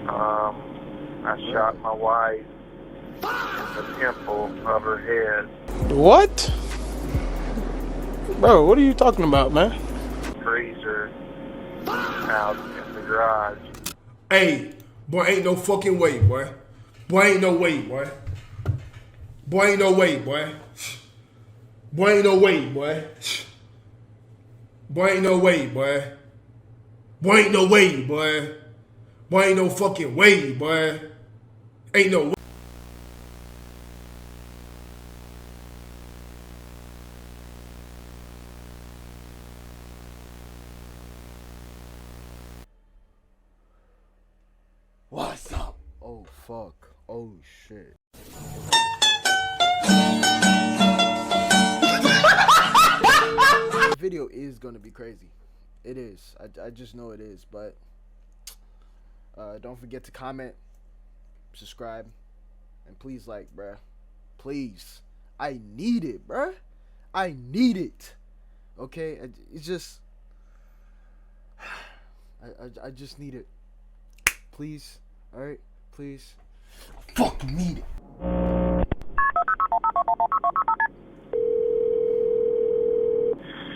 I shot my wife in the temple of her head. What? Bro, what are you talking about, man? Freezer out in the garage. Hey, boy, ain't no fucking way, boy. Boy, ain't no way, boy. Boy, ain't no way, boy. Boy, ain't no way, boy. Boy, ain't no way, boy. Boy, ain't no way, boy. Boy, ain't no fucking way, boy. Ain't no way. What's up? Oh, fuck. Oh, shit. The video is gonna be crazy. It is. I just know it is. But don't forget to comment, subscribe, and please like, bruh. Please. I need it, bruh. I need it. Okay? It's just... I just need it. Please. Alright? Please. I fucking need it. What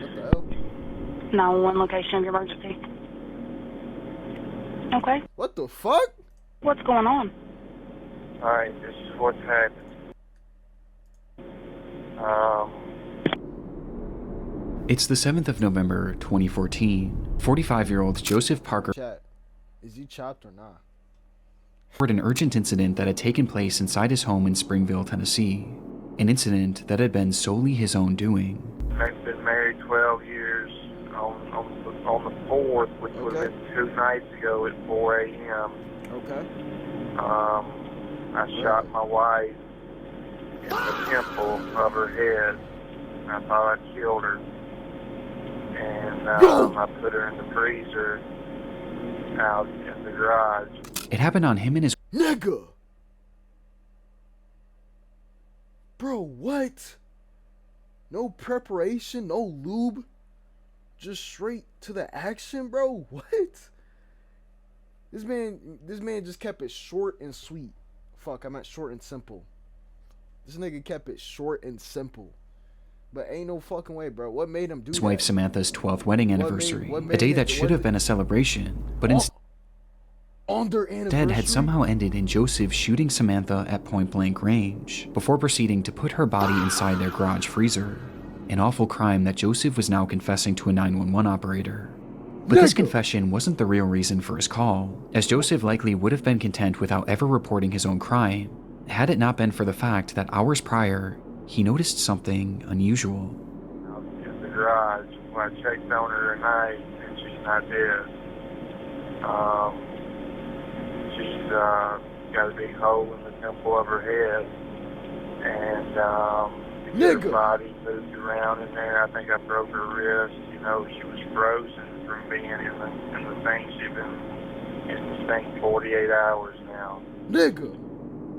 the hell? 911 location of your emergency. Okay. What the fuck? What's going on? Alright, this is what's happened. It's the 7th of November, 2014. 45-year-old Joseph Parker Chat. Is he chopped or not? reported an urgent incident that had taken place inside his home in Springville, Tennessee. An incident that had been solely his own doing. They've been married 12 years. On the 4th, which would have been 2 nights ago at 4 a.m. Okay. I shot my wife in the temple of her head. I thought I killed her. And I put her in the freezer out in the garage. It happened on him and his Nigga! Bro, what? No preparation, no lube? Just straight to the action, bro? What? This man just kept it short and sweet. Fuck, I meant short and simple. This nigga kept it short and simple. But ain't no fucking way, bro. What made him do that? wife Samantha's 12th wedding anniversary. what A made day it- that should have been a celebration, but on their anniversary? instead had somehow ended in Joseph shooting Samantha at point-blank range, before proceeding to put her body inside their garage freezer. An awful crime that Joseph was now confessing to a 911 operator. But this confession wasn't the real reason for his call, as Joseph likely would have been content without ever reporting his own crime, had it not been for the fact that hours prior, he noticed something unusual. Out in the garage. When I checked on her tonight, and she's not dead. She's got a big hole in the temple of her head, and her body moved around in there. I think I broke her wrist. You know, she was frozen from being in the thing. She's been in this thing 48 hours now. Nigga!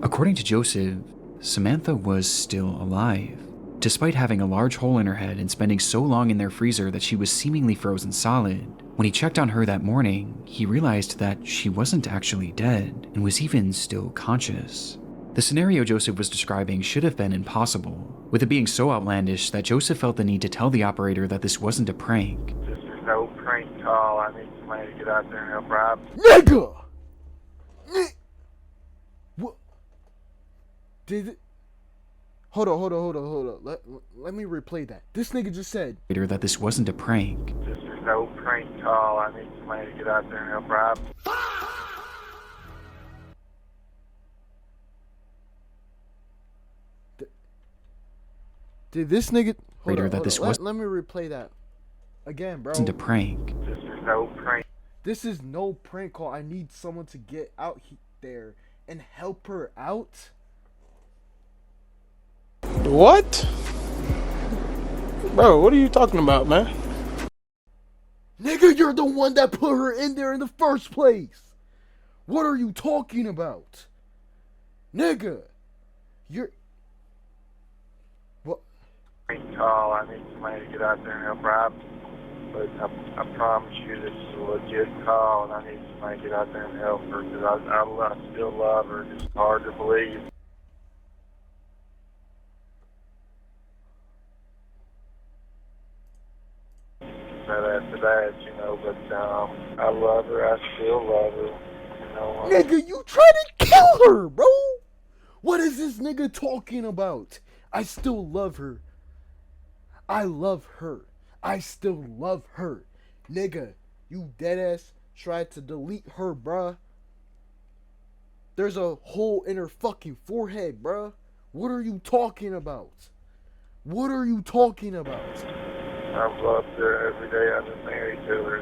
According to Joseph, Samantha was still alive, despite having a large hole in her head and spending so long in their freezer that she was seemingly frozen solid. When he checked on her that morning, he realized that she wasn't actually dead and was even still conscious. The scenario Joseph was describing should have been impossible, with it being so outlandish that Joseph felt the need to tell the operator that this wasn't a prank. This is no prank call. I need somebody to get out there and help her out. Nigga! What? Did it? Hold on. Let me replay that. This nigga just said That this wasn't a prank. This is no prank call. I need somebody to get out there and help her out. Did this nigga... Hold on. That this Let me replay that. Again, bro. wasn't a prank. This is no prank. This is no prank call. I need someone to get out there and help her out. What? Bro, what are you talking about, man? Nigga, you're the one that put her in there in the first place. What are you talking about? Nigga, you're... What? Prank call. I need somebody to get out there and help her out. but I promise you this is a legit call, and I need somebody to get out there and help her, because I still love her. It's hard to believe. But after that, you know, but I love her. I still love her. You know, Nigga, you try to kill her, bro. What is this nigga talking about? I still love her. I love her. I still love her. Nigga, you deadass tried to delete her, bruh. There's a hole in her fucking forehead, bruh. What are you talking about? What are you talking about? I've loved her every day I've been married to her.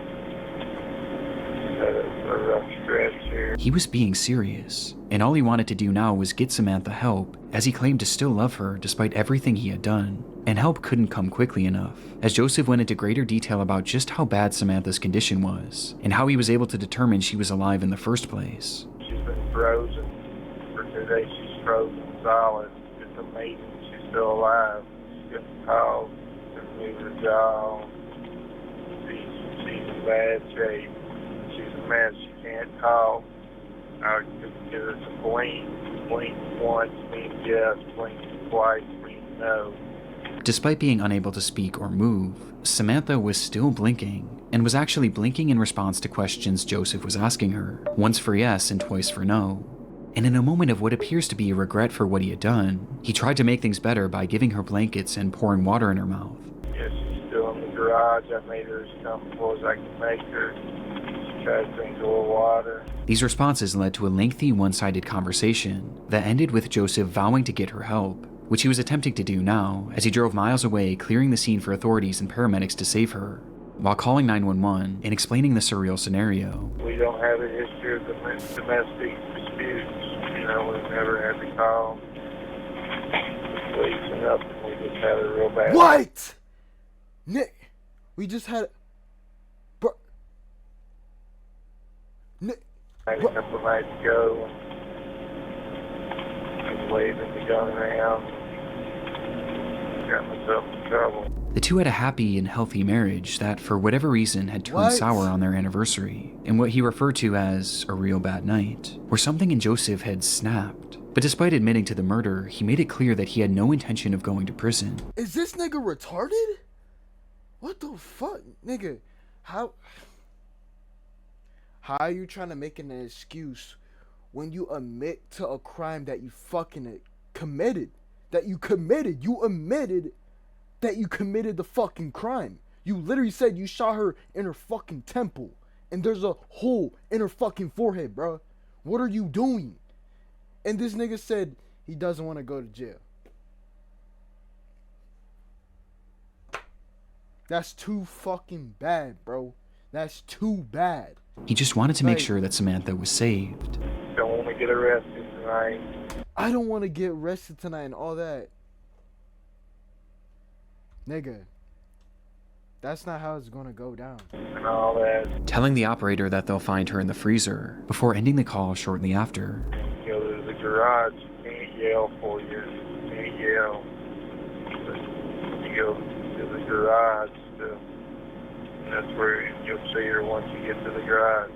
Had a rough stretch here. He was being serious, and all he wanted to do now was get Samantha help, as he claimed to still love her despite everything he had done. And help couldn't come quickly enough, as Joseph went into greater detail about just how bad Samantha's condition was, and how he was able to determine she was alive in the first place. She's been frozen. For 2 days she's frozen solid. It's amazing she's still alive. She couldn't talk, couldn't move her jaw. She's in bad shape. She's a mess. She can't talk. I could get her to blink. Blink once means yes, blink twice means no. Despite being unable to speak or move, Samantha was still blinking, and was actually blinking in response to questions Joseph was asking her, once for yes and twice for no. And in a moment of what appears to be a regret for what he had done, he tried to make things better by giving her blankets and pouring water in her mouth. Yeah, she's still in the garage. I made her as comfortable as I can make her. She tried to drink a little water. These responses led to a lengthy one-sided conversation that ended with Joseph vowing to get her help, which he was attempting to do now as he drove miles away, clearing the scene for authorities and paramedics to save her, while calling 911 and explaining the surreal scenario. We don't have a history of domestic disputes. You know, we've never had to call the police or nothing. We just had a real bad... What? Nick, we just had... Bro... Nick... A couple nights ago, I was waving the gun around. Got myself in trouble. The two had a happy and healthy marriage that, for whatever reason, had turned sour on their anniversary, in what he referred to as a real bad night, where something in Joseph had snapped. But despite admitting to the murder, he made it clear that he had no intention of going to prison. Is this nigga retarded? What the fuck? Nigga, how are you trying to make an excuse when you admit to a crime that you fucking committed? You admitted that you committed the fucking crime. You literally said you shot her in her fucking temple, and there's a hole in her fucking forehead, bro. What are you doing? And this nigga said he doesn't want to go to jail. That's too fucking bad, bro. That's too bad. He just wanted to make sure that Samantha was saved. Don't want to get arrested tonight. I don't want to get arrested tonight and all that. Nigga, that's not how it's gonna go down. And all that. Telling the operator that they'll find her in the freezer, before ending the call shortly after. You know, there's a garage. You can't yell for you. You can't yell. But you go to the garage, and that's where you'll see her once you get to the garage.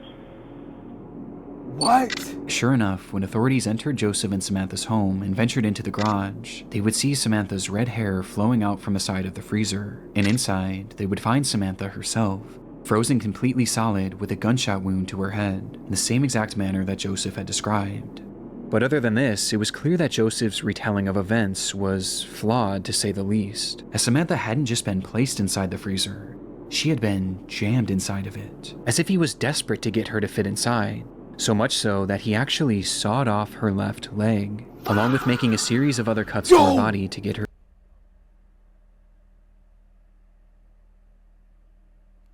What? Sure enough, when authorities entered Joseph and Samantha's home and ventured into the garage, they would see Samantha's red hair flowing out from the side of the freezer, and inside, they would find Samantha herself, frozen completely solid with a gunshot wound to her head, in the same exact manner that Joseph had described. But other than this, it was clear that Joseph's retelling of events was flawed, to say the least, as Samantha hadn't just been placed inside the freezer, she had been jammed inside of it, as if he was desperate to get her to fit inside. So much so that he actually sawed off her left leg, along with making a series of other cuts to her body to get her.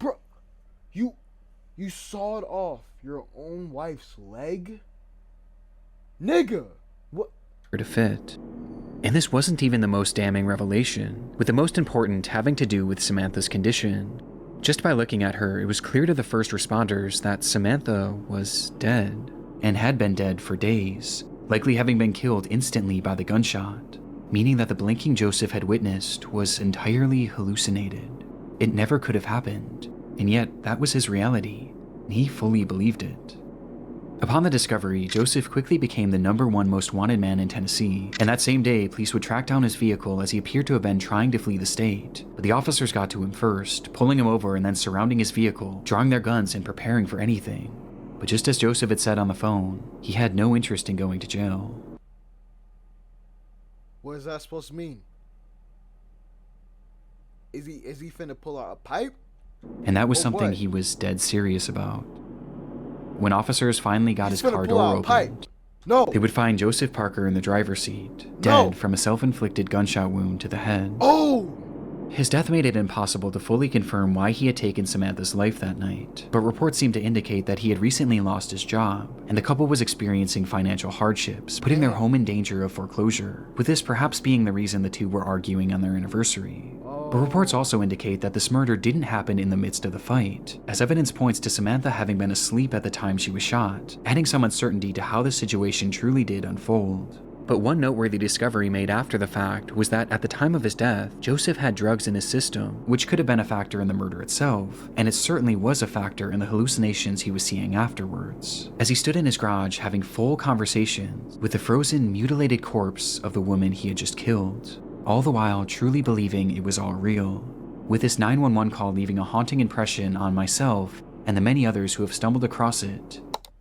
Bro, you sawed off your own wife's leg? Nigga, what? To fit. And this wasn't even the most damning revelation, with the most important having to do with Samantha's condition. Just by looking at her, it was clear to the first responders that Samantha was dead, and had been dead for days, likely having been killed instantly by the gunshot, meaning that the blinking Joseph had witnessed was entirely hallucinated. It never could have happened. And yet, that was his reality, and he fully believed it. Upon the discovery, Joseph quickly became the #1 most wanted man in Tennessee, and that same day, police would track down his vehicle as he appeared to have been trying to flee the state. But the officers got to him first, pulling him over and then surrounding his vehicle, drawing their guns and preparing for anything. But just as Joseph had said on the phone, he had no interest in going to jail. What is that supposed to mean? Is he finna pull out a pipe? And that was Or something what? he was dead serious about. When officers finally got He's his finna car pull door out a opened, pipe. No. they would find Joseph Parker in the driver's seat, No. dead from a self-inflicted gunshot wound to the head. Oh! His death made it impossible to fully confirm why he had taken Samantha's life that night, but reports seemed to indicate that he had recently lost his job, and the couple was experiencing financial hardships, putting their home in danger of foreclosure, with this perhaps being the reason the two were arguing on their anniversary. But reports also indicate that this murder didn't happen in the midst of the fight, as evidence points to Samantha having been asleep at the time she was shot, adding some uncertainty to how the situation truly did unfold. But one noteworthy discovery made after the fact was that at the time of his death, Joseph had drugs in his system, which could have been a factor in the murder itself, and it certainly was a factor in the hallucinations he was seeing afterwards, as he stood in his garage having full conversations with the frozen, mutilated corpse of the woman he had just killed, all the while truly believing it was all real, with this 911 call leaving a haunting impression on myself and the many others who have stumbled across it